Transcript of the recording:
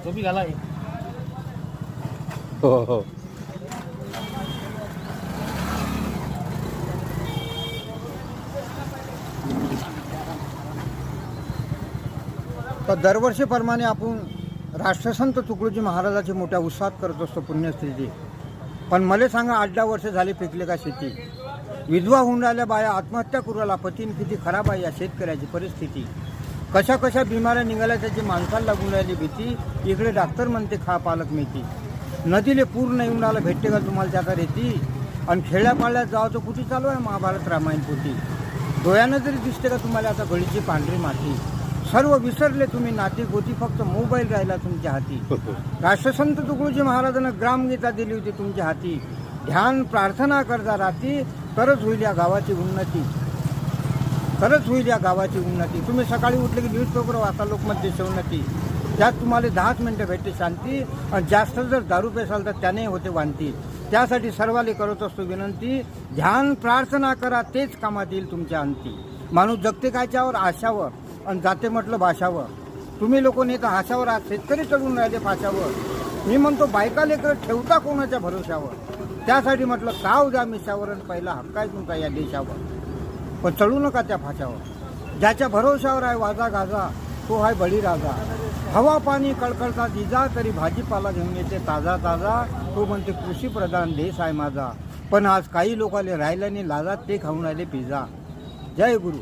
तो भी घाला आहे. हो हो. तर दरवर्षीप्रमाणे आपण राष्ट्रसंत तुकडोजी महाराजाची मोठ्या उत्साहात करत असतो पुण्यस्थिती. पण मला सांगा 8-10 वर्ष झाली पिकले का शेती. विधवा होऊन राहिल्या बाया आत्महत्या करू राहिला. पतीन किती खराब आहे या शेतकऱ्याची परिस्थिती. कशा कशा बिमाऱ्या निघाल्या त्याची माणसाला लागून राहिली भीती. इकडे डॉक्टर म्हणते खा पालक मेथी. नदीले पूर नाही येऊन राहिला भेटते का तुम्हाला त्याचा रेती. आणि खेड्यापाड्यात जावं तर कुठे चालू आहे महाभारत रामायण पोथी. डोळ्यानं तरी दिसते का तुम्हाला आता गळीची पांढरी माती. सर्व विसरले तुम्ही नाती गोती फक्त मोबाईल राहिला तुमच्या हाती. राष्ट्रसंत तुकडोजी महाराजांना ग्रामगीता दिली होती तुमच्या हाती. ध्यान प्रार्थना करता राती तरच होईल या गावाची उन्नती. तरच होईल या गावाची उन्नती. तुम्ही सकाळी उठले की न्यूजपेपर वाचा लोकमत देशोन्नती. त्यात तुम्हाला 10 मिनिटं भेटते शांती. आणि जास्त जर दारू पेसाल तर त्याने होते वांती. त्यासाठी सर्वाले करत असतो विनंती. ध्यान प्रार्थना करा तेच कामात येईल तुमच्या अंती. माणूस जगते कायच्यावर आशावर आणि जाते म्हटलं भाषावर. तुम्ही लोक नेता हाशावर आज शेतकरी चढून राहिले फाशावर. मी म्हणतो बायका लेकर ठेवता कोणाच्या भरोशावर. त्यासाठी म्हटलं काव द्या मिशावर आणि पहिला हक्क आहे तुमचा या देशावर. पण चढू नका त्या फाशावर. ज्याच्या भरोशावर आहे वाजा गाजा तो आहे बळीराजा. हवा पाणी कळकळता जिजा तरी भाजीपाला घेऊन येते ताजा ताजा. तो म्हणते कृषीप्रधान देश आहे माझा. पण आज काही लोकांना राहिल्याने लाजात ते खाऊन राहिले पिझ्झा. जय गुरु.